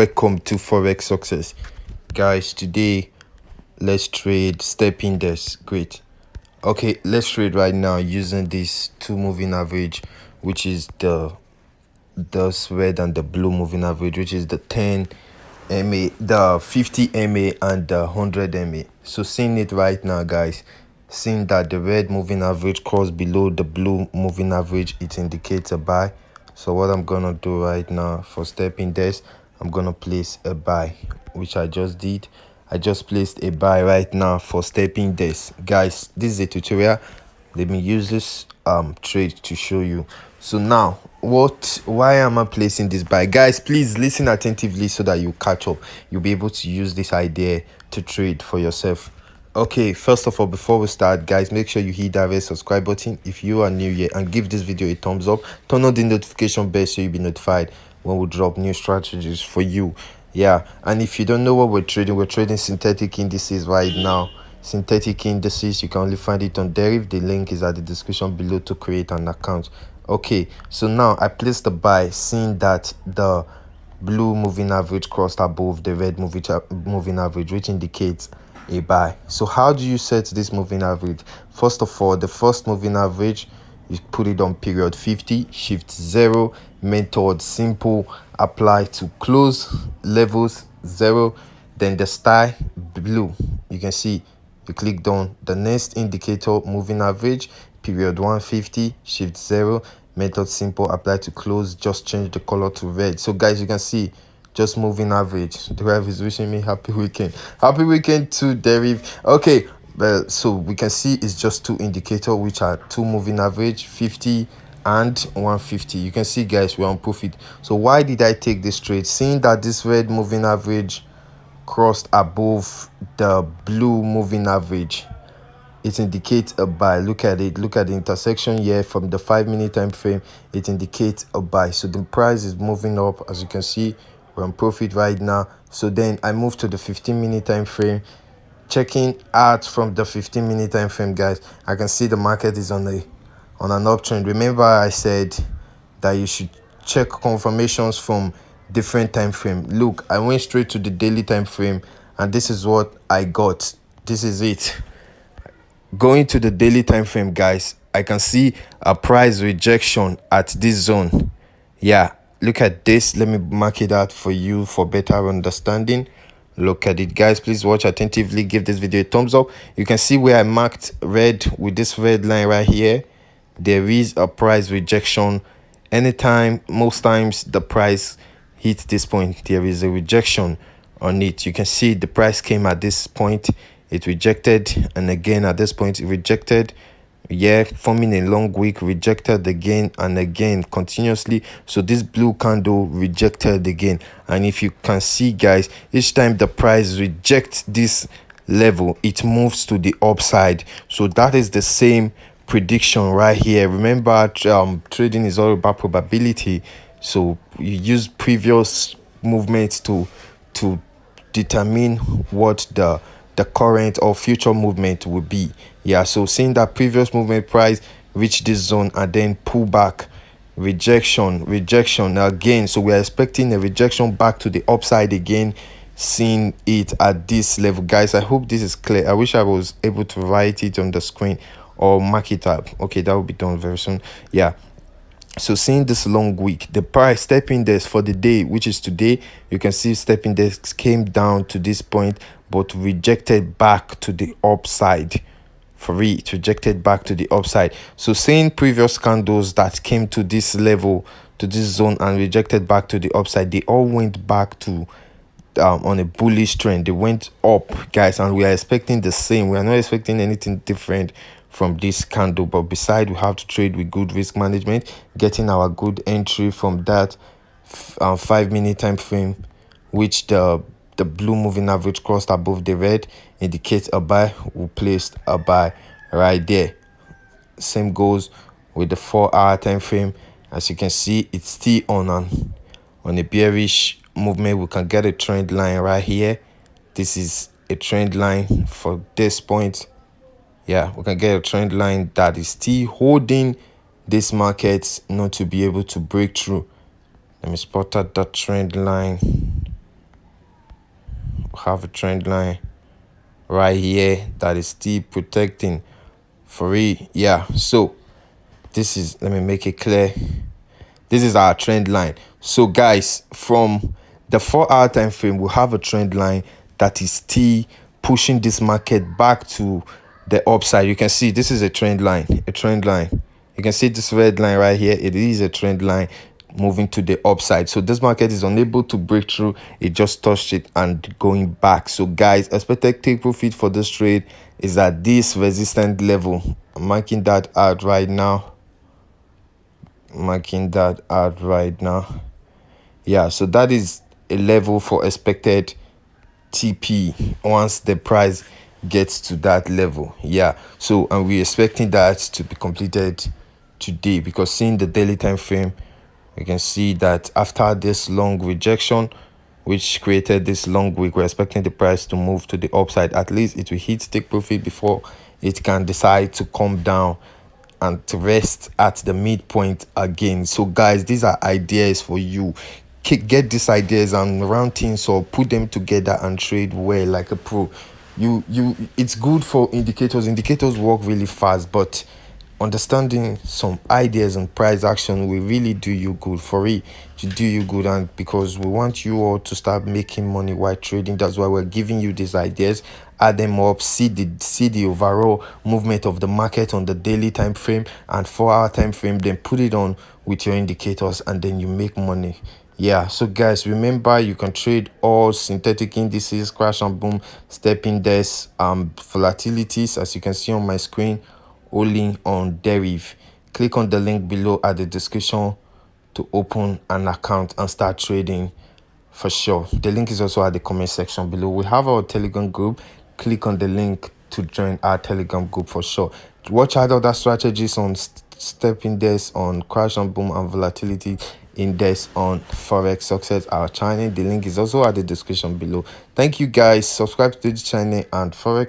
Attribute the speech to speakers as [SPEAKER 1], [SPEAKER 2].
[SPEAKER 1] Welcome to Forex Success, guys. Today let's trade step index. Great. Okay, let's trade right now using this two moving average, which is the red and the blue moving average, which is the 10 MA, the 50 MA, and the 100 MA. So seeing it right now, guys, seeing that the red moving average crossed below the blue moving average, it indicates a buy. So what I'm gonna do right now for step index, I'm gonna place a buy, which I just did. I just placed a buy right now for step index. Guys, this is a tutorial. Let me use this trade to show you. So now, why am I placing this buy? Guys, please listen attentively so that you catch up. You'll be able to use this idea to trade for yourself. Okay, first of all, before we start, guys, make sure you hit that red subscribe button if you are new here, and give this video a thumbs up. Turn on the notification bell so you'll be notified when we drop new strategies for you. Yeah, and if you don't know what we're trading synthetic indices right now. Synthetic indices, you can only find it on Deriv. The link is at the description below to create an account. Okay, so now I placed the buy, seeing that the blue moving average crossed above the red moving average, which indicates a buy. So how do you set this moving average? First of all, the first moving average, you put it on period 50, shift 0, method simple, apply to close, levels 0, then the star blue. You can see you clicked on the next indicator, moving average, period 150, shift 0, method simple, apply to close, just change the color to red. So guys, you can see just moving average. Deriv is wishing me happy weekend to Deriv. Okay, so we can see it's just two indicators, which are two moving average, 50 and 150. You can see, guys, we're on profit. So why did I take this trade? Seeing that this red moving average crossed above the blue moving average, it indicates a buy. Look at it, look at the intersection here from the 5-minute time frame. It indicates a buy. So the price is moving up. As you can see, we're on profit right now. So then I move to the 15-minute time frame. Checking out from the 15-minute time frame, guys, I can see the market is on an uptrend. Remember I said that you should check confirmations from different time frame. Look, I went straight to the daily time frame, and this is what I got. This is it. Going to the daily time frame, guys, I can see a price rejection at this zone. Yeah, look at this. Let me mark it out for you for better understanding. Look at it, guys. Please watch attentively. Give this video a thumbs up. You can see where I marked red with this red line right here. There is a price rejection. Anytime, most times the price hits this point, there is a rejection on it. You can see the price came at this point, it rejected, and again at this point it rejected. Yeah, forming a long wick, rejected again and again continuously. So this blue candle rejected again, and if you can see, guys, each time the price rejects this level, it moves to the upside. So that is the same prediction right here. Remember, trading is all about probability. So you use previous movements to determine what the current or future movement will be. Yeah, so seeing that previous movement price reach this zone and then pull back, rejection again. So we are expecting a rejection back to the upside again, seeing it at this level. Guys, I hope this is clear. I wish I was able to write it on the screen or mark it up. Okay, that will be done very soon. Yeah, so seeing this long week, the price step index for the day, which is today, you can see step index came down to this point but rejected back to the upside. It rejected back to the upside. So seeing previous candles that came to this level, to this zone, and rejected back to the upside, they all went back to on a bullish trend. They went up, guys, and we are expecting the same. We are not expecting anything different from this candle, but beside, we have to trade with good risk management, getting our good entry from that 5-minute time frame, which the blue moving average crossed above the red, indicates a buy. We placed a buy right there. Same goes with the 4-hour time frame. As you can see, it's still on a bearish movement. We can get a trend line right here. This is a trend line for this point. Yeah, we can get a trend line that is still holding this market not to be able to break through. Let me spot out that trend line. have a trend line right here that is still protecting for it. Yeah, so this is, let me make it clear, this is our trend line. So guys, from the 4-hour time frame, we have a trend line that is still pushing this market back to the upside. You can see this is a trend line. You can see this red line right here. It is a trend line moving to the upside. So this market is unable to break through. It just touched it and going back. So guys, expected take profit for this trade is at this resistance level. I'm marking that out right now. Yeah, so that is a level for expected TP once the price gets to that level. Yeah, so and we're expecting that to be completed today, because seeing the daily time frame, you can see that after this long rejection which created this long week, we're expecting the price to move to the upside. At least it will hit take profit before it can decide to come down and to rest at the midpoint again. So guys, these are ideas for you. Get these ideas and round things or put them together and trade well like a pro. It's good for indicators work really fast, but understanding some ideas and price action will really do you good, for it to do you good. And because we want you all to start making money while trading, that's why we're giving you these ideas. Add them up, see the overall movement of the market on the daily time frame and 4-hour time frame, then put it on with your indicators, and then you make money. Yeah, so guys, remember you can trade all synthetic indices, crash and boom, step index, volatilities, as you can see on my screen, only on deriv. Click on the link below at the description to open an account and start trading for sure. The link is also at the comment section below. We have our Telegram group. Click on the link to join our Telegram group for sure. Watch out other strategies on step index, on crash and boom, and volatility index on Forex Success, our channel. The link is also at the description below. Thank you guys. Subscribe to the channel and Forex